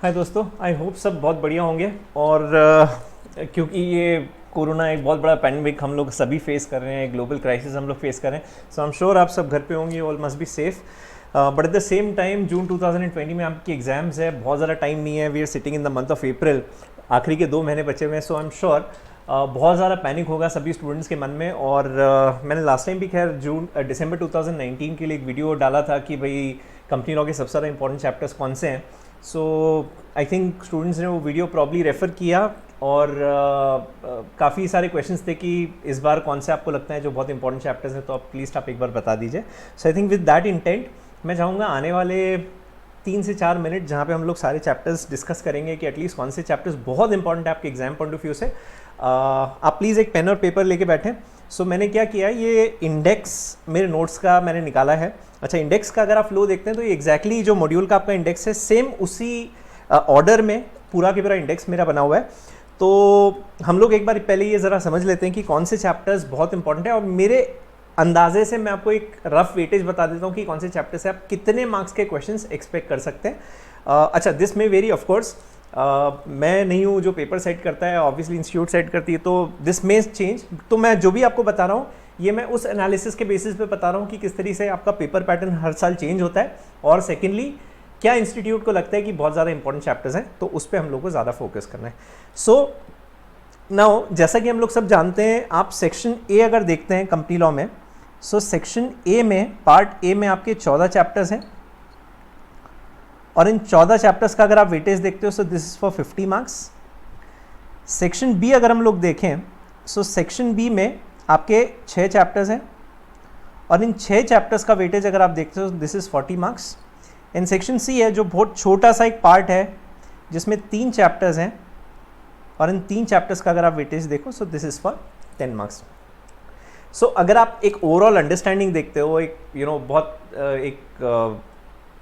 हाय दोस्तों, I hope सब बहुत बढ़िया होंगे। और क्योंकि ये कोरोना एक बहुत बड़ा पैंडमिक हम लोग सभी फेस कर रहे हैं, ग्लोबल क्राइसिस हम लोग फेस कर रहे हैं। सो आई एम श्योर आप सब घर पे होंगे, all must be safe. But at the same time June 2020 में आपकी एग्जाम्स है, बहुत ज़्यादा टाइम नहीं है। We are sitting in the month of April, आखिरी के 2 महीने बचे हुए हैं। सो आई एम श्योर बहुत ज़्यादा पैनिक होगा सभी स्टूडेंट्स के मन में। और मैंने लास्ट टाइम भी खैर दिसंबर 2019 के लिए एक वीडियो डाला था कि भाई कंपनी लॉ के सबसे ज़्यादा इंपॉर्टेंट चैप्टर्स कौन से हैं। सो आई थिंक स्टूडेंट्स ने वो वीडियो प्रॉब्ली रेफ़र किया और काफ़ी सारे क्वेश्चंस थे कि इस बार कौन से आपको लगता है जो बहुत इंपॉर्टेंट चैप्टर्स हैं, तो आप प्लीज़ आप एक बार बता दीजिए। So I think with that intent मैं चाहूँगा आने वाले 3 से 4 मिनट जहाँ पे हम लोग सारे चैप्टर्स डिस्कस करेंगे कि एटलीस्ट कौन से चैप्टर्स बहुत इंपॉर्टेंट है आपके एग्जाम पॉइंट ऑफ व्यू से। आप प्लीज़ एक पेन और पेपर लेके बैठें। सो मैंने क्या किया, ये इंडेक्स मेरे नोट्स का मैंने निकाला है। अच्छा, इंडेक्स का अगर आप फ्लो देखते हैं तो ये एग्जैक्टली जो मॉड्यूल का आपका इंडेक्स है, सेम उसी ऑर्डर में पूरा के पूरा इंडेक्स मेरा बना हुआ है। तो हम लोग एक बार पहले ये ज़रा समझ लेते हैं कि कौन से चैप्टर्स बहुत इंपॉर्टेंट है, और मेरे अंदाजे से मैं आपको एक रफ वेटेज बता देता हूँ कि कौन से चैप्टर से आप कितने मार्क्स के क्वेश्चंस एक्सपेक्ट कर सकते हैं। अच्छा, दिस में वेरी ऑफकोर्स मैं नहीं हूँ जो पेपर सेट करता है, ऑब्वियसली इंस्टीट्यूट सेट करती है, तो दिस में चेंज। तो मैं जो भी आपको बता रहा हूँ ये मैं उस एनालिसिस के बेसिस पे बता रहा हूँ कि किस तरीके से आपका पेपर पैटर्न हर साल चेंज होता है, और सेकेंडली क्या इंस्टीट्यूट को लगता है कि बहुत ज़्यादा इंपॉर्टेंट चैप्टर्स हैं, तो उस पर हम लोग को ज़्यादा फोकस करना है। सो नाउ जैसा कि हम लोग सब जानते हैं, आप सेक्शन ए अगर देखते हैं कंपनी लॉ में, सो सेक्शन ए में पार्ट ए में आपके 14 चैप्टर्स हैं, और इन 14 चैप्टर्स का अगर आप वेटेज देखते हो so this is for 50 marks. Section B अगर हम लोग देखें, सो सेक्शन बी में आपके 6 चैप्टर्स हैं, और इन 6 चैप्टर्स का वेटेज अगर आप देखते हो this is 40 marks. In section C है जो बहुत छोटा सा एक पार्ट है जिसमें 3 चैप्टर्स हैं, और इन 3 चैप्टर्स का अगर आप वेटेज देखो so this is for 10 marks. So अगर आप एक ओवरऑल अंडरस्टैंडिंग देखते हो, एक बहुत एक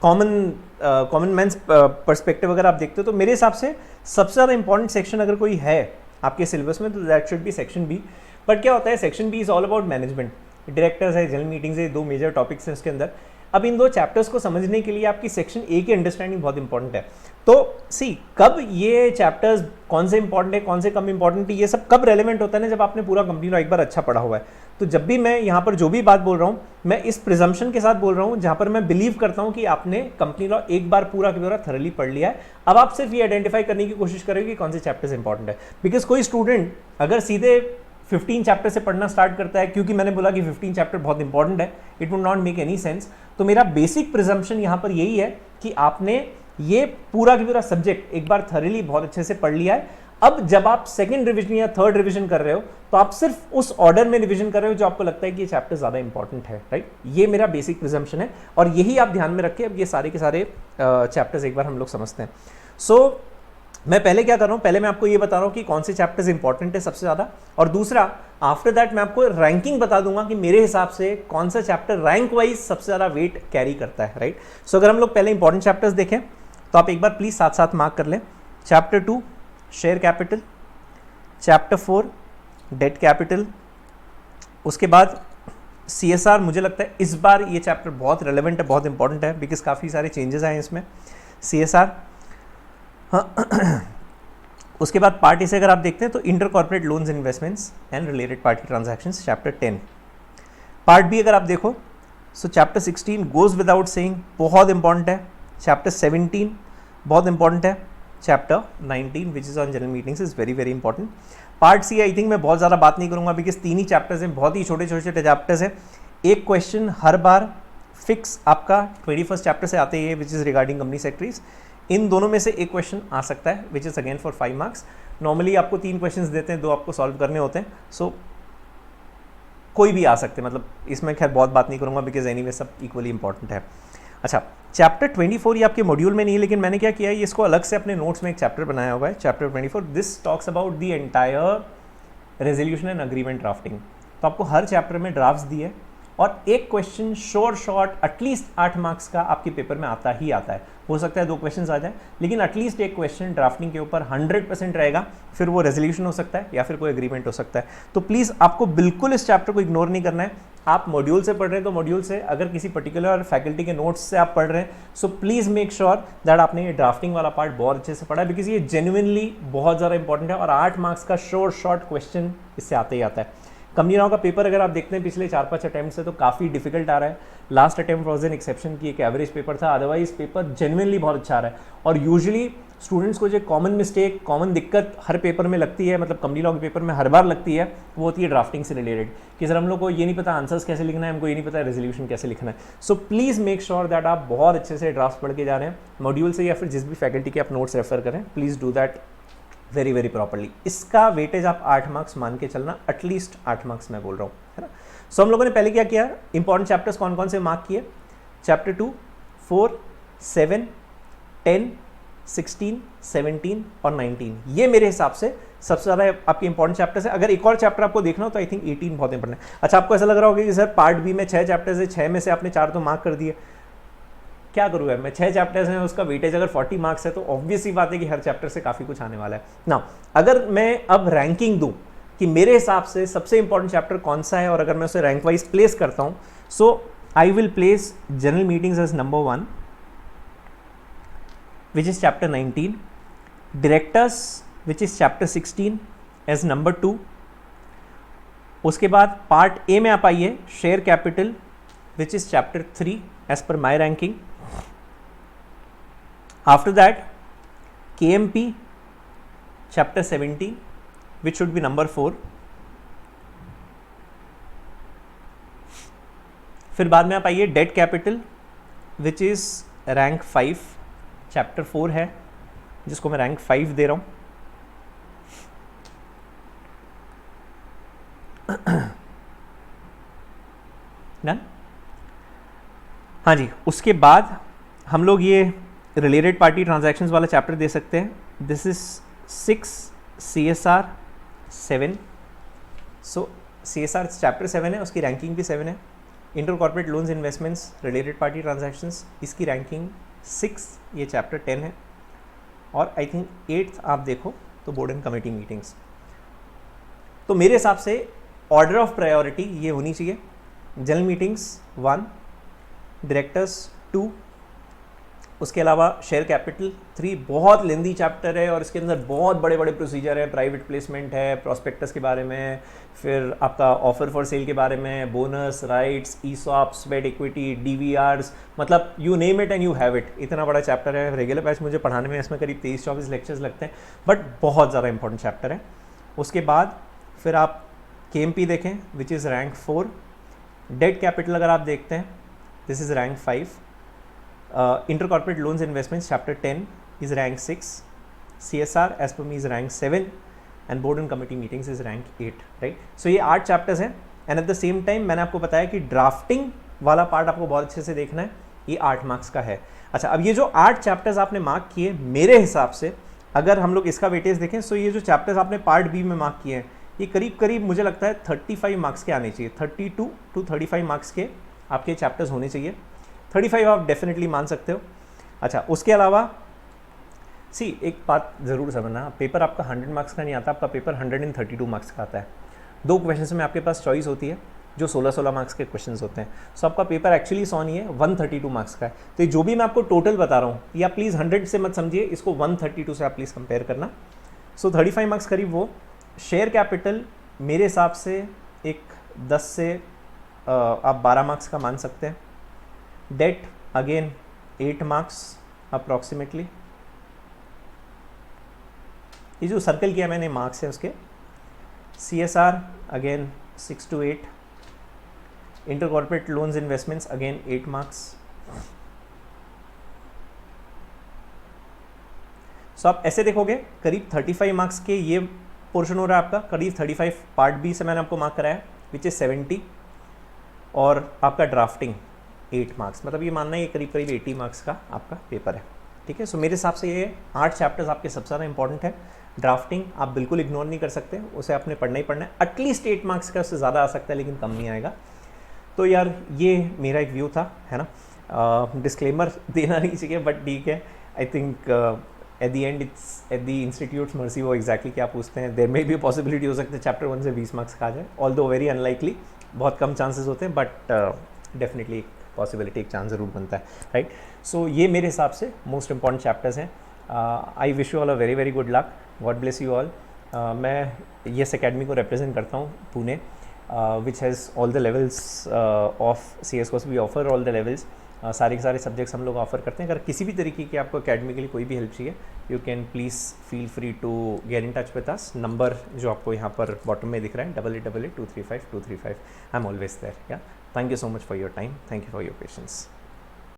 कॉमन मैन्स पर्सपेक्टिव अगर आप देखते हो, तो मेरे हिसाब से सबसे ज़्यादा इंपॉर्टेंट सेक्शन अगर कोई है आपके सिलेबस में तो that should be section B. But क्या होता है, section B is all about management, directors है, जनरल मीटिंग्स है, 2 मेजर टॉपिक्स हैं उसके अंदर। अब इन 2 चैप्टर्स को समझने के लिए आपकी सेक्शन ए की अंडरस्टैंडिंग बहुत इंपॉर्टेंट है। तो सी कब ये चैप्टर्स कौन से इंपॉर्टेंट है, कौन से कम इंपॉर्टेंट है, ये सब कब रेलेवेंट होता है ना, जब आपने पूरा कंपनी लॉ एक बार अच्छा पढ़ा हुआ है। तो जब भी मैं यहाँ पर जो भी बात बोल रहा हूँ, मैं इस प्रिजम्पशन के साथ बोल रहा हूँ जहाँ पर मैं बिलीव करता हूँ कि आपने कंपनी लॉ एक बार पूरा का पूरा थरली पढ़ लिया है। अब आप सिर्फ ये आइडेंटिफाई करने की कोशिश करेंगे कि कौन से चैप्टर्स इंपॉर्टेंट है। बिकॉज कोई स्टूडेंट अगर सीधे 15 चैप्टर से पढ़ना स्टार्ट करता है, क्योंकि मैंने बोला कि 15 चैप्टर बहुत इंपॉर्टेंट है, it would not make any sense. तो मेरा बेसिक प्रिजम्पशन यहाँ पर यही है कि आपने ये पूरा का पूरा सब्जेक्ट एक बार थरली बहुत अच्छे से पढ़ लिया है। अब जब आप सेकंड रिवीजन या थर्ड रिवीजन कर रहे हो, तो आप सिर्फ उस ऑर्डर में रिवीजन कर रहे हो जो आपको लगता है कि ये चैप्टर ज़्यादा इंपॉर्टेंट है, राइट। ये मेरा बेसिक प्रिजम्पशन है, और यही आप ध्यान में रखें। अब ये सारे के सारे चैप्टर्स एक बार हम लोग समझते हैं। सो मैं पहले क्या कर रहा हूँ, पहले मैं आपको ये बता रहा हूँ कि कौन से चैप्टर्स इंपॉर्टेंट है सबसे ज़्यादा, और दूसरा आफ्टर दैट मैं आपको रैंकिंग बता दूंगा कि मेरे हिसाब से कौन सा चैप्टर रैंक वाइज सबसे ज़्यादा वेट कैरी करता है, राइट। सो अगर हम लोग पहले इंपॉर्टेंट चैप्टर्स देखें तो आप एक बार प्लीज़ साथ साथ मार्क कर लें। Chapter 2 share capital, chapter 4 debt capital, उसके बाद CSR। मुझे लगता है इस बार ये चैप्टर बहुत रेलेवेंट है, बहुत इंपॉर्टेंट है, बिकॉज काफ़ी सारे चेंजेस आए हैं इसमें। CSR, हाँ। उसके बाद पार्ट ए से अगर आप देखते हैं तो inter corporate loans, investments and related party transactions, chapter 10। Part B अगर आप देखो so chapter 16 goes without saying, बहुत इंपॉर्टेंट है। चैप्टर 17 बहुत इंपॉर्टेंट है। Chapter 19 which is on general meetings is very very important. Part C I think मैं बहुत ज़्यादा बात नहीं करूँगा, बिकॉज 3 ही चैप्टर्स हैं, बहुत ही छोटे छोटे चैप्टर्स हैं। एक क्वेश्चन हर बार फिक्स आपका 21st चैप्टर से आते ही है, which is regarding company secretaries. इन दोनों में से एक क्वेश्चन आ सकता है which is again for 5 marks. Normally आपको 3 क्वेश्चंस देते हैं, 2 आपको सॉल्व करने होते हैं। सो कोई भी आ सकते हैं, मतलब इसमें खैर बहुत बात नहीं करूँगा, बिकॉज एनीवे सब इक्वली इंपॉर्टेंट है। अच्छा, चैप्टर 24 ये आपके मॉड्यूल में नहीं है, लेकिन मैंने क्या किया है, इसको अलग से अपने नोट्स में एक चैप्टर बनाया हुआ है। Chapter 24 this talks about the entire resolution and agreement drafting. तो आपको हर चैप्टर में ड्राफ्ट्स दिए, और एक क्वेश्चन शॉर्ट एटलीस्ट 8 मार्क्स का आपके पेपर में आता ही आता है। हो सकता है 2 क्वेश्चन आ जाए, लेकिन एटलीस्ट एक क्वेश्चन ड्राफ्टिंग के ऊपर 100% रहेगा, फिर वो रेजोल्यूशन हो सकता है या फिर कोई एग्रीमेंट हो सकता है। तो प्लीज़ आपको बिल्कुल इस चैप्टर को इग्नोर नहीं करना है। आप मॉड्यूल से पढ़ रहे हैं तो मॉड्यूल से, अगर किसी पर्टिकुलर फैकल्टी के नोट्स से आप पढ़ रहे हैं, so please make sure that आपने ये ड्राफ्टिंग वाला पार्ट बहुत अच्छे से पढ़ा है, बिकॉज ये जेन्युइनली बहुत ज़्यादा इंपॉर्टेंट है और 8 मार्क्स का शॉर्ट क्वेश्चन इससे आते ही आता है। कंपनी राव का पेपर अगर आप देखते हैं पिछले 4-5 अटैम्प्ट से तो काफ़ी डिफिकल्ट आ रहा है। Last attempt was an exception की एक एवरेज पेपर था, अदरवाइज पेपर जेन्युइनली बहुत अच्छा आ रहा है। और यूजुअली स्टूडेंट्स को जो कॉमन मिस्टेक, कॉमन दिक्कत हर पेपर में लगती है, मतलब कंपनी लॉ के पेपर में हर बार लगती है, वो होती है ड्राफ्टिंग से रिलेटेड कि सर हम लोग को ये नहीं पता आंसर्स कैसे लिखना है, हमको ये नहीं पता रेजोल्यूशन कैसे लिखना है। So please make sure that आप बहुत अच्छे से ड्राफ्ट पढ़ के जा रहे हैं मॉड्यूल से या फिर जिस भी फैकल्टी के आप नोट्स रेफर करें, please do that very properly. इसका वेटेज आप 8 मार्क्स मान के चलना, एटलीस्ट 8 मार्क्स मैं बोल रहा हूँ, है ना। सो हम लोगों ने पहले क्या किया, इंपॉर्टेंट चैप्टर्स कौन कौन से मार्क किए, चैप्टर 2, 4, 7, 10, 16, 17 और 19, ये मेरे हिसाब से सबसे ज़्यादा आपके इंपॉर्टेंट चैप्टर्स है। अगर एक और चैप्टर आपको देखना हो तो आई थिंक 18 बहुत इंपॉर्टेंट है। अच्छा, आपको ऐसा लग रहा होगा कि सर पार्ट बी में 6 चैप्टर्स है, 6 में से आपने 4 तो मार्क कर दिए, क्या करूँ यार मैं, 6 चैप्टर्स हैं, उसका वेटेज अगर 40 मार्क्स है तो ऑब्वियस ही बात है कि हर चैप्टर से काफ़ी कुछ आने वाला है ना। अगर मैं अब रैंकिंग दूँ कि मेरे हिसाब से सबसे इंपॉर्टेंट चैप्टर कौन सा है और अगर मैं उसे रैंक वाइज प्लेस करता हूँ, so I will place general meetings as number 1, which is chapter 19, directors which is chapter 16 as number 2। उसके बाद पार्ट ए में आप आइए, share capital which is chapter 3 as per my ranking। After that KMP chapter 70 which should be number 4। फिर बाद में आप आइए debt capital which is rank 5, chapter 4 है जिसको मैं रैंक 5 दे रहा हूं। डन। हाँ जी, उसके बाद हम लोग ये रिलेटेड पार्टी ट्रांजैक्शंस वाला चैप्टर दे सकते हैं। This is 6 CSR 7। So CSR chapter 7 है, उसकी रैंकिंग भी 7 है। Inter corporate loans investments related party transactions, इसकी रैंकिंग 6, ये चैप्टर 10 है। और आई थिंक 8th आप देखो तो बोर्ड एंड कमेटी मीटिंग्स। तो मेरे हिसाब से ऑर्डर ऑफ प्रायोरिटी ये होनी चाहिए, जनरल मीटिंग्स 1, डायरेक्टर्स 2, उसके अलावा शेयर कैपिटल 3। बहुत लेंदी चैप्टर है और इसके अंदर बहुत बड़े बड़े प्रोसीजर है, प्राइवेट प्लेसमेंट है, प्रॉस्पेक्टस के बारे में, फिर आपका ऑफर फॉर सेल के बारे में, bonus, rights, ESOP, sweat equity, DVRs, मतलब you name it and you have it. इतना बड़ा चैप्टर है। रेगुलर बैच मुझे पढ़ाने में इसमें करीब 23-24 लेक्चर्स लगते हैं, बट बहुत ज़्यादा इंपॉर्टेंट चैप्टर है। उसके बाद फिर आप KMP देखें which is rank 4। Debt capital अगर आप देखते हैं, this is rank 5। Inter corporate loans investments chapter 10 is rank 6। CSR as per me is rank 7 and board and committee meetings is rank 8, right. So ये 8 chapters हैं and at the same time मैंने आपको बताया कि drafting वाला part आपको बहुत अच्छे से देखना है, ये 8 मार्क्स का है। अच्छा, अब ये जो 8 चैप्टर्स आपने मार्क किए, मेरे हिसाब से अगर हम लोग इसका वेटेज देखें, सो ये जो चैप्टर्स आपने पार्ट बी में मार्क किए हैं, ये करीब करीब मुझे लगता है 35 मार्क्स के आने चाहिए। 32 to 35 मार्क्स के आपके चैप्टर्स होने चाहिए। 35 आप डेफिनेटली मान सकते हो। अच्छा, उसके अलावा एक बात ज़रूर समझना, पेपर आपका 100 मार्क्स का नहीं आता, आपका पेपर 132 मार्क्स का आता है। 2 क्वेश्चन में आपके पास चॉइस होती है जो 16-16 मार्क्स के क्वेश्चंस होते हैं। सो आपका पेपर एक्चुअली 100 नहीं है, 132 मार्क्स का है। तो ये जो भी मैं आपको टोटल बता रहा हूँ, या प्लीज़ 100 से मत समझिए, इसको 132 से आप प्लीज़ कंपेयर करना। सो 35 मार्क्स करीब वो। शेयर कैपिटल मेरे हिसाब से एक 10 से आप 12 मार्क्स का मान सकते हैं। Debt again 8 marks approximately. ये जो सर्कल किया मैंने मार्क्स है उसके। CSR again 6 to 8। Inter corporate loans investments again 8 marks. So आप ऐसे देखोगे करीब 35 मार्क्स के ये पोर्शन हो रहा है आपका, करीब 35 पार्ट बी से मैंने आपको मार्क कराया विच इज़ 70, और आपका ड्राफ्टिंग 8 मार्क्स, मतलब ये मानना है ये करीब करीब 80 मार्क्स का आपका पेपर है। ठीक है, सो मेरे हिसाब से ये 8 चैप्टर्स आपके सबसे ज़्यादा इंपॉर्टेंट है। ड्राफ्टिंग आप बिल्कुल इग्नोर नहीं कर सकते, उसे आपने पढ़ना ही पढ़ना है। एटलीस्ट 8 मार्क्स का, उससे ज़्यादा आ सकता है लेकिन कम नहीं आएगा। तो यार ये मेरा एक व्यू था, है ना। डिस्क्लेमर देना नहीं चाहिए बट ठीक है, I think at the end it's at the institutes mercy वो एग्जैक्टली क्या पूछते हैं। देर में भी पॉसिबिलिटी हो सकती है चैप्टर 1 से 20 मार्क्स का आ जाए, ऑल दो वेरी अनलाइकली, बहुत कम चांसेस होते हैं, बट डेफिनेटली एक पॉसिबिलिटी, एक चांस ज़रूर बनता है, राइट। सो ये मेरे हिसाब से मोस्ट इंपॉर्टेंट चैप्टर्स हैं। I wish you all a very very good luck, God bless you all. मैं यस अकेडमी को रिप्रेजेंट करता हूँ Pune, which has all the levels of CS course, we offer all the levels, सारे के सारे subjects हम लोग ऑफर करते हैं। अगर किसी भी तरीके की आपको अकेडमी के लिए कोई भी हेल्प चाहिए, you can please feel free to get in touch with us. Number जो आपको यहाँ पर बॉटम में दिख रहा है 8888 235 235, आई एम ऑलवेज देयर। या thank you so much for your time, thank you for your patience.